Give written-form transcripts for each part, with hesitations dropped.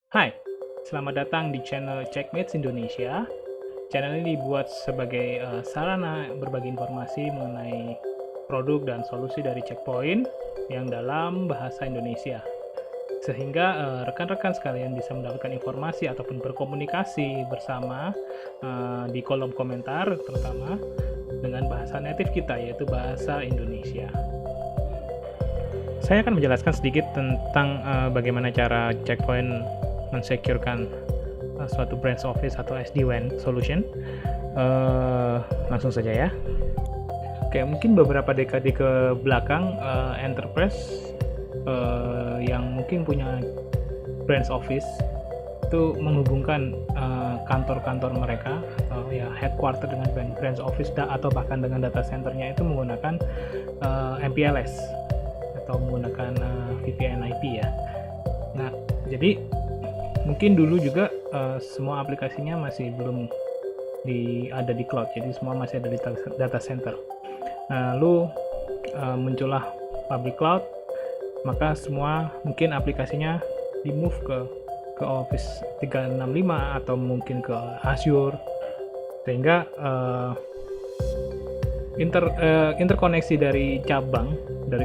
Hai, selamat datang di channel Checkmates Indonesia. Channel ini dibuat sebagai sarana berbagi informasi mengenai produk dan solusi dari Checkpoint yang dalam bahasa Indonesia. Sehingga rekan-rekan sekalian bisa mendapatkan informasi ataupun berkomunikasi bersama di kolom komentar, terutama dengan bahasa native kita, yaitu bahasa Indonesia. Saya akan menjelaskan sedikit tentang bagaimana cara Checkpoint mensecurekan suatu branch office atau SD-WAN solution. Langsung saja ya. Oke, mungkin beberapa dekade ke belakang enterprise yang mungkin punya branch office itu menghubungkan kantor-kantor mereka atau ya headquarter dengan branch office atau bahkan dengan data centernya itu menggunakan MPLS atau menggunakan VPN IP ya. Nah, jadi mungkin dulu juga semua aplikasinya masih belum ada di cloud, jadi semua masih ada di data center. Nah, lalu muncullah public cloud, maka semua mungkin aplikasinya di move ke Office 365 atau mungkin ke Azure, sehingga interkoneksi dari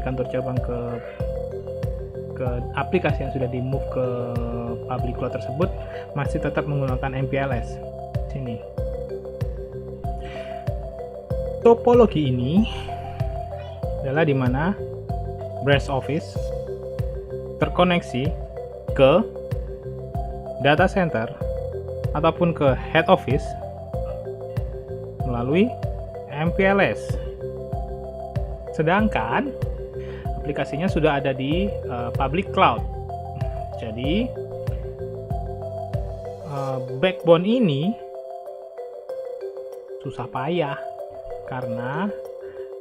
kantor cabang ke aplikasi yang sudah di move ke public cloud tersebut masih tetap menggunakan MPLS. Sini topologi ini adalah dimana branch office terkoneksi ke data center ataupun ke head office melalui MPLS, sedangkan aplikasinya sudah ada di public cloud. Jadi backbone ini susah payah karena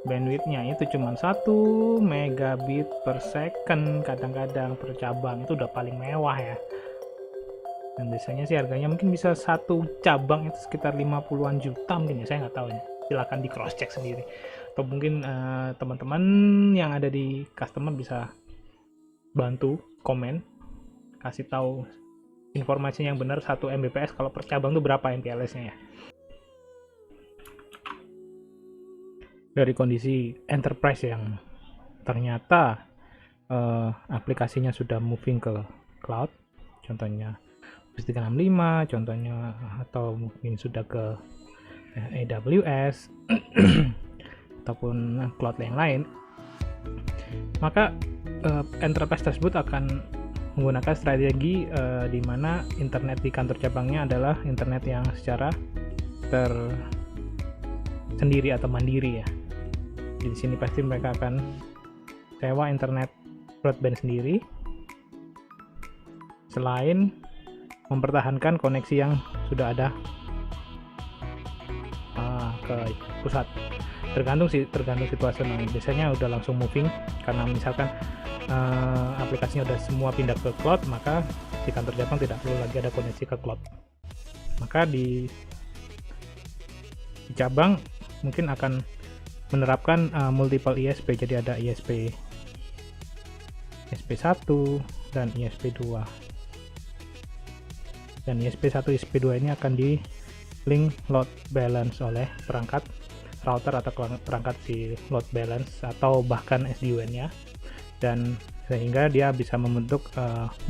bandwidthnya itu cuma 1 megabit per second, kadang-kadang per cabang itu udah paling mewah ya. Dan biasanya sih harganya mungkin bisa satu cabang itu sekitar 50-an juta mungkin ya, saya nggak tahu ya. Silakan di cross check sendiri, atau mungkin teman-teman yang ada di customer bisa bantu komen kasih tahu informasi yang benar 1 Mbps kalau per cabang itu berapa MPLS-nya ya. Dari kondisi enterprise yang ternyata aplikasinya sudah moving ke cloud, contohnya Office 365 contohnya, atau mungkin sudah ke AWS ataupun cloud yang lain, maka enterprise tersebut akan menggunakan strategi di mana internet di kantor cabangnya adalah internet yang secara tersendiri atau mandiri ya. Di sini pasti mereka akan sewa internet broadband sendiri selain mempertahankan koneksi yang sudah ada ke pusat. Tergantung situasional. Biasanya udah langsung moving karena misalkan aplikasinya udah semua pindah ke cloud, maka di kantor cabang tidak perlu lagi ada koneksi ke cloud. Maka di cabang mungkin akan menerapkan multiple ISP, jadi ada ISP 1 dan ISP 2, dan ISP 1 ISP 2 ini akan di link load balance oleh perangkat router atau perangkat si load balance atau bahkan SD-WAN nya, dan sehingga dia bisa membentuk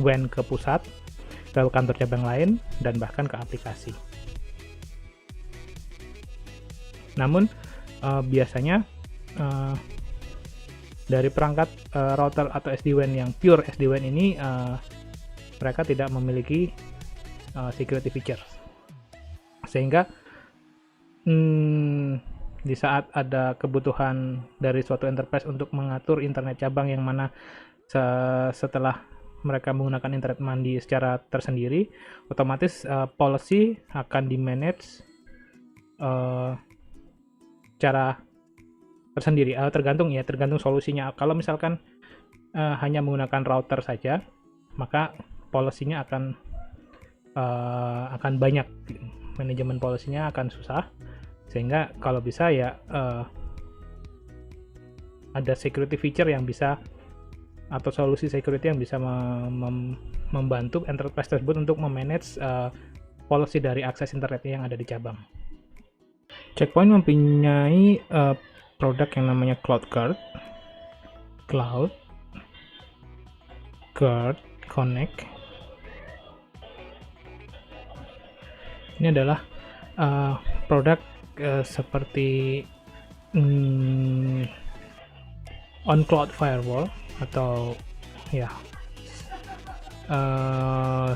WAN ke pusat, ke kantor cabang lain, dan bahkan ke aplikasi. Namun biasanya dari perangkat router atau SD-WAN yang pure SD-WAN ini mereka tidak memiliki security feature, sehingga di saat ada kebutuhan dari suatu enterprise untuk mengatur internet cabang yang mana setelah mereka menggunakan internet mandi secara tersendiri, otomatis policy akan di manage secara tersendiri, tergantung solusinya. Kalau misalkan hanya menggunakan router saja, maka policy-nya akan banyak, manajemen policy-nya akan susah, sehingga kalau bisa ya ada security feature yang bisa, atau solusi security yang bisa membantu enterprise tersebut untuk memanage policy dari akses internetnya yang ada di cabang. Checkpoint mempunyai produk yang namanya CloudGuard Connect. Ini adalah produk seperti on-cloud firewall atau ya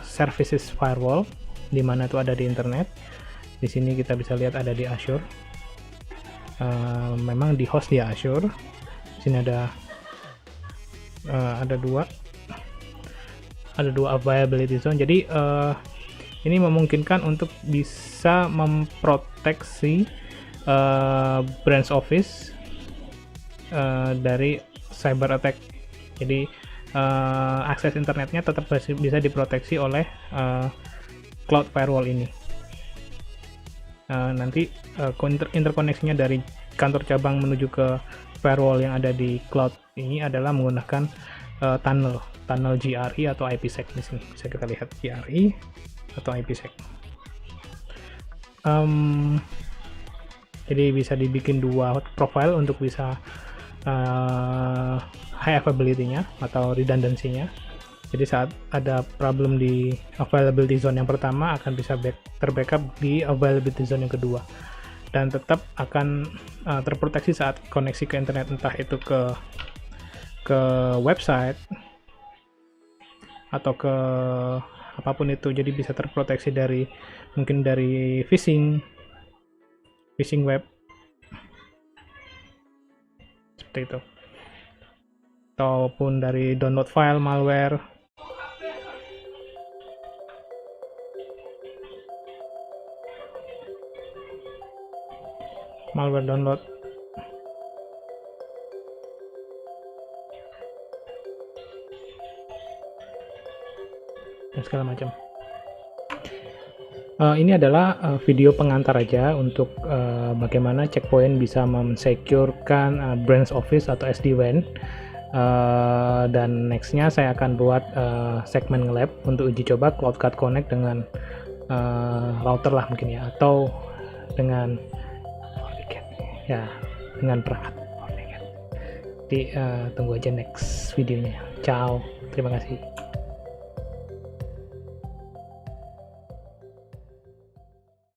services firewall, di mana itu ada di internet. Di sini kita bisa lihat ada di Azure. Memang di host di Azure. Di sini ada dua availability zone. Jadi ini memungkinkan untuk bisa memproteksi branch office dari cyber attack. Jadi akses internetnya tetap bisa diproteksi oleh cloud firewall ini. Nanti interkoneksinya dari kantor cabang menuju ke firewall yang ada di cloud ini adalah menggunakan tunnel GRE atau IPsec. Di sini bisa kita lihat GRE atau IPsec. Jadi bisa dibikin dua profile untuk bisa high availability-nya atau redundancy-nya. Jadi saat ada problem di availability zone yang pertama akan bisa terbackup di availability zone yang kedua, dan tetap akan terproteksi saat koneksi ke internet, entah itu ke website atau ke apapun itu. Jadi bisa terproteksi dari mungkin dari phishing web seperti itu, ataupun dari download file malware. Download dan segala macam. Ini adalah video pengantar aja untuk bagaimana Checkpoint bisa mensecurekan branch office atau SD-WAN. Dan nextnya saya akan buat segmen nge-lab untuk uji coba CloudGuard Connect dengan router lah mungkin ya, atau dengan perangkat. Jadi tunggu aja next videonya. Ciao, terima kasih.